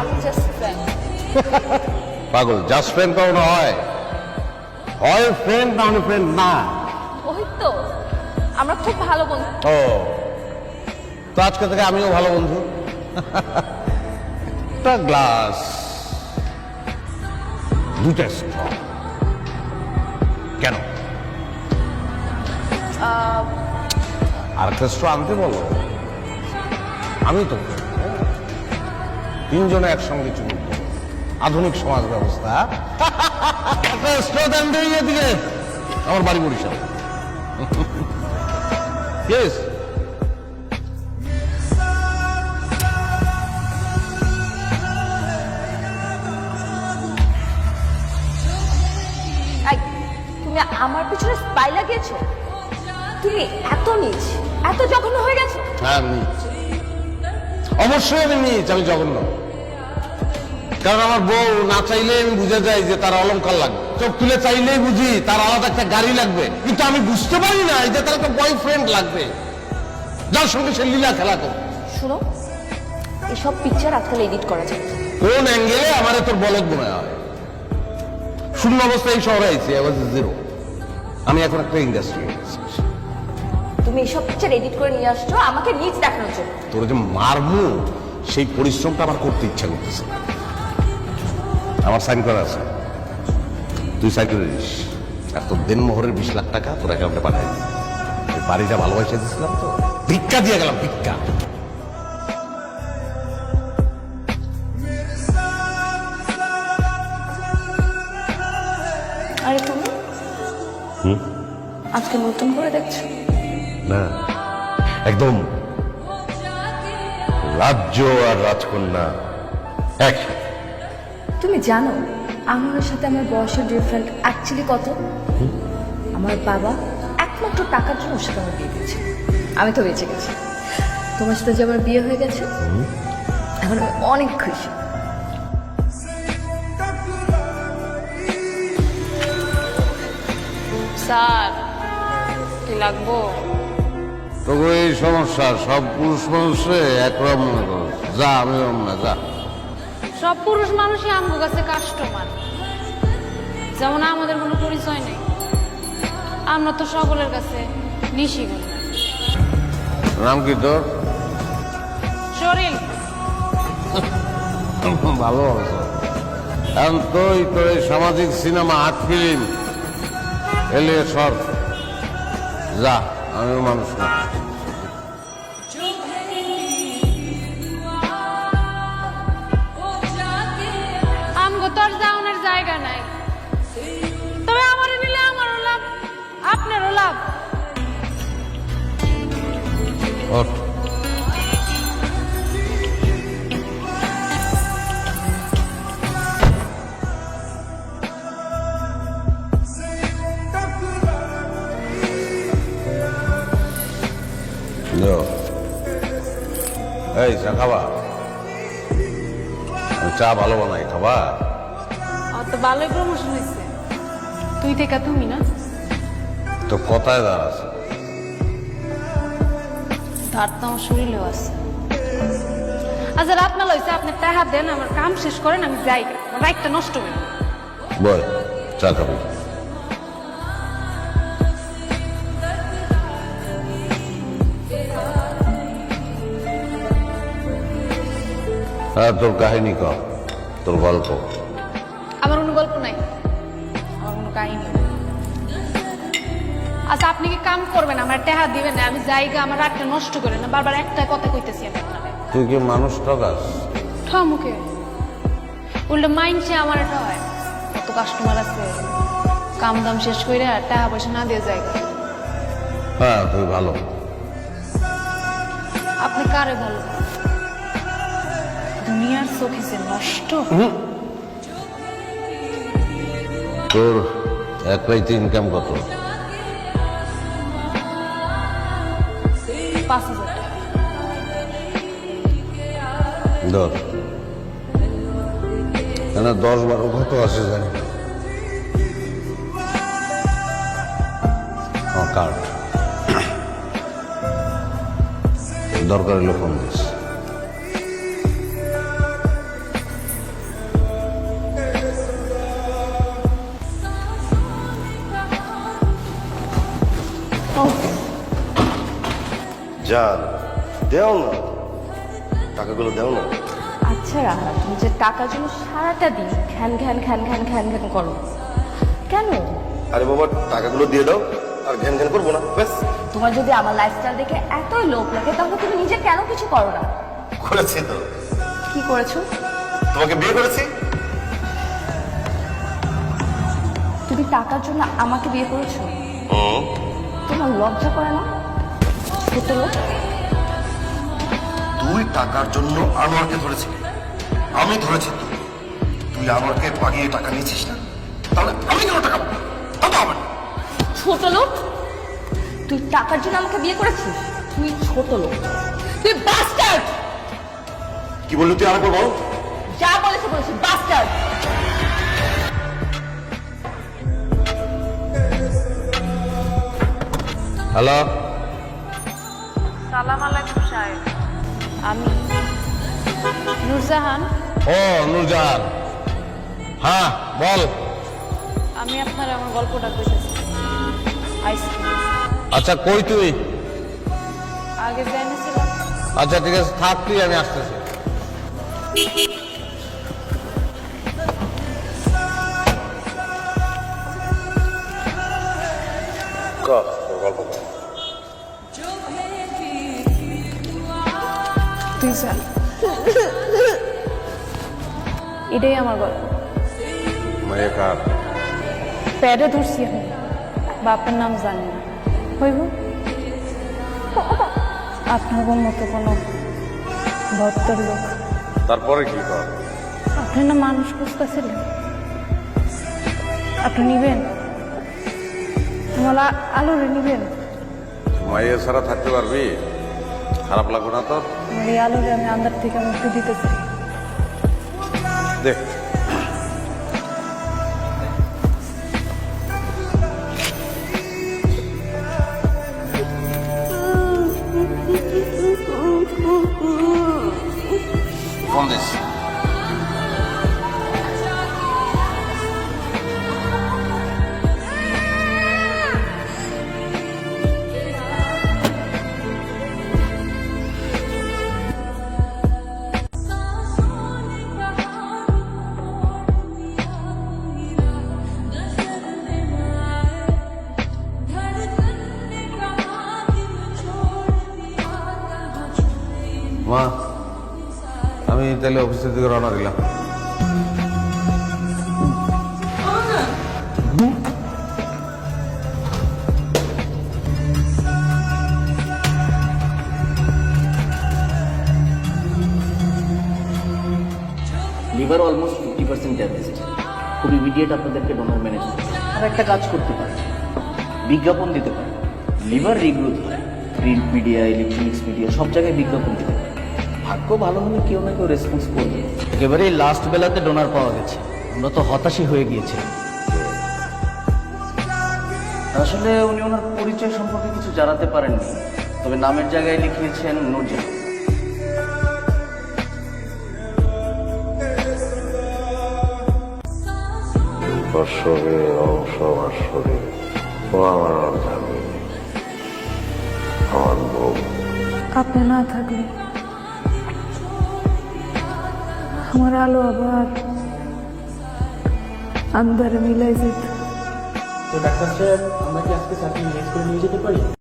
আমি just friend. পাগল, just friend কখনো হয়? হয় ফ্রেন্ড, না হলে ফ্রেন্ড না। ওই তো আমরা খুব ভালো বন্ধু। ও, তো আজকে থেকে আমিও ভালো বন্ধু। একটা গ্লাস, দুটা স্ট্র, কেন? আর একটা স্ট্র আনতে বলো, আমি তো তিনজনে একসঙ্গে চুমুক দেব। আধুনিক সমাজ ব্যবস্থা। একটা স্ট্র দেন দিকে, আমার বাড়ি বরিশাল। Yes. তুমি আমার পিছনে স্পাই লাগিয়েছো? তুমি এত নিচ, এত জঘন্য হয়ে গেছো? হ্যাঁ নিচ, অবশ্যই আমি নিচ, আমি জঘন্য। কারণ আমার বউ না চাইলে আমি বুঝে যাই যে তার অলংকার লাগবে, চোখ তুলে চাইলেই বুঝি তার আলাদা একটা গাড়ি লাগবে, কিন্তু আমি বুঝতে পারি না যে তার একটা বয়ফ্রেন্ড লাগবে যার সঙ্গে সে লীলা খেলা করবে। শুনো, এসব পিকচার আজকাল এডিট করা যায়। কোন অ্যাঙ্গেলে আমার তোর বলদ মনে হয়? শূন্য অবস্থায় এই শহরে আইছি, জিরো। আমি এখন একটা ইন্ডাস্ট্রি। তুমি এসব পিকচার এডিট করে নিয়ে আসছো আমাকে নিচ দেখানোর জন্য। তোর যে মারমু সেই পরিশ্রমটা আমার করতে ইচ্ছা করতেছে। আমার সাইন করা আছে, তুই সাইন করে দিস। আর তোর দেনমোহরের 20 লাখ টাকা তোর অ্যাকাউন্টে পাঠাই দিস। ওই বাড়িটা ভালোবাসা দিচ্ছিলাম তো, ভিক্ষা দিয়ে গেলাম, ভিক্ষা। আরে তুমি আজকে নতুন করে দেখছো? না, একদম রাজ্য আর রাজকন্যা এক। তুমি জানো আমার সাথে আমার বয়সের ডিফারেন্ট অ্যাকচুয়ালি কত? আমার বাবা একমাত্র টাকার জন্য ওর সাথে আমার বিয়ে দিয়েছে। আমি তো বেঁচে গেছি। তোমার সাথে যে আমার বিয়ে হয়ে গেছে, এখন আমি অনেক খুশি। স্যার কি লাগবো? তবু এই সমস্যা, সব পুরুষ মানুষে একরকম মনে করো। যা, আমি না, যা। সব পুরুষ মানুষই আমগো কাছে কাস্টমার, যেমন আমাদের কোনো পরিচয় নেই। আমরা তো সকলের কাছে নিশিগুলো। নাম কি তোর? শরীর ভালো আছে। এখন তোর এই সামাজিক সিনেমা, আর্ট ফিল্ম এলিয়ে সর। যা, আমিও মানুষ না। আমগো তো আর যাওয়ার জায়গা নাই, তবে আমারও নিলে আমারও লাভ, আপনারও লাভ। ওঠ। এই চা খাবা? আমি চা ভালো বানাই, খাবা? আমার তো ভালোই প্রমোশন হয়েছে, তুই থেকে তুমি না। তো কথায় দাঁড়াচ্ছে। তার তো আমার শরীরেও আছে। আচ্ছা রাত মেলা হয়েছে, আপনি টাকা দেন, আমার কাম শেষ করেন, আমি যাই। রাইটটা নষ্ট হয়ে বল, চা খাবি? হ্যাঁ, তোর কাহিনী কর, তোর গল্প। আমার কোনো গল্প নাই, আমার কোনো কাহিনী নেই। আচ্ছা আপনি কি কাম করবেন, আমার টেহা দিবেন না, আমি জায়গা আমার রাতটা নষ্ট করেন না। বারবার একটা কথা কইতেছি আমি আপনাকে। তুই কি মানুষ ঠকাস? ঠমুকে উল্টো মাইন্ডসে আমার এটা হয়, কত কাস্টমার আছে, কাম দাম শেষ করে আর টাকা পয়সা না দিয়ে জায়গা। হ্যাঁ, তুই ভালো। আপনি কারে ভালো? দুনিয়ার চোখে যে নষ্ট। তোর এক রাইতে ইনকাম কত? 5,000 টাকা। ধর, 10-12 কত আসে জানি? কার্ড দরকার হলে ফোন দিস। জান, দেও না, টাকাগুলো দেও না। আচ্ছা রাহা, তুমি যে টাকার জন্য সারাটা দিন ঘ্যান ঘ্যান ঘ্যান ঘ্যান ঘ্যান ঘ্যান করো কেন? আরে বাবা, টাকাগুলো দিয়ে দাও, আর ঘ্যান ঘ্যান করবো না, ব্যাস। তোমার যদি আমার লাইফস্টাইল দেখে এতই লোভ লাগে তাহলে তুমি নিজে কেন কিছু করো না? করেছি তো, কি করেছো? তোমাকে বিয়ে করেছি। তুমি টাকার জন্য আমাকে বিয়ে করেছো? তোমার লজ্জা করে না? ছোট লোক। তুই টাকার জন্য আনোয়ারকে ধরেছিলি, আমি ধরেছি তুই। তুই আনোয়ারকে পাঠিয়ে টাকা নিয়েছিস না, তাহলে আমি কেন টাকা পাবো? তা তো হবে না। ছোট লোক, তুই টাকার জন্য আমাকে বিয়ে করেছিস? তুই ছোট লোক, তুই বাস্টার্ড। কি বললি তুই? আরেকবার বল। যা বলেছে বলেছি, বাস্টার্ড। হ্যালো, সালাম আলাইকুম সাহেব, আমি নূরজাহান। ও নূরজাহান, হ্যাঁ বল। আমি আপনার আমার গল্পটা কইতেছি। আইসক্রিম আচ্ছা কই তুই? আগে জানিয়েছিলাম। আচ্ছা ঠিক আছে, থাক তুই, আমি আসতেছি। গল্প কর। তুই চল, এটাই আমার গল্প। মাইয়া কার? প্যাডে ধরছি আমি, বাপের নাম জানি না। হইব আপনার মতো কোনো ভক্তর লোক। তারপরে কি কর? আপনি না মানুষ খুঁজতেছিলেন, আপনি নিবেন আমার আলুরে নিবেন। মাইয়া ছাড়া থাকতে পারবি? খারাপ লাগবে না তোর? আমার এই আলুরে আমি আন্দার থেকে মুক্তি দিতে চাই। দেখ ফোন দিস। মা, আমি তাহলে অফিসের দিকে রওনা দিলাম। Liver almost 50% damage. খুব ইমিডিয়েট আপনাদেরকে ডোনার ম্যানেজ করতে হবে। আর একটা কাজ করতে পারেন, বিজ্ঞাপন দিতে পারেন। লিভার রিগ্রোথ হয়, প্রিন্ট মিডিয়া, ইলেকট্রনিক্স মিডিয়া সব জায়গায় বিজ্ঞাপন দিতে পারেন। ভাগ্য ভালো হলে কেউ না কেউ রেসপন্স করবে। একেবারে লাস্ট বেলাতে ডোনার পাওয়া গেছে, আমরা তো হতাশই হয়ে গিয়েছিলাম। আসলে উনি ওনার পরিচয় সম্পর্কে কিছু জানাতে পারেননি, তবে নামের জায়গায় লিখিয়েছেন নূরজাহান। বর্ষবে অংশ বর্ষবে ও আমার অর্ধাঙ্গী, আমার বউ। আপনি না থাকলে আমার আলো আবার আন্দারে মিলাই যেত। তো ডাক্তার সাহেব, আমরা কি আজকে চাকরি মিস করে নিয়ে যেতে পারি?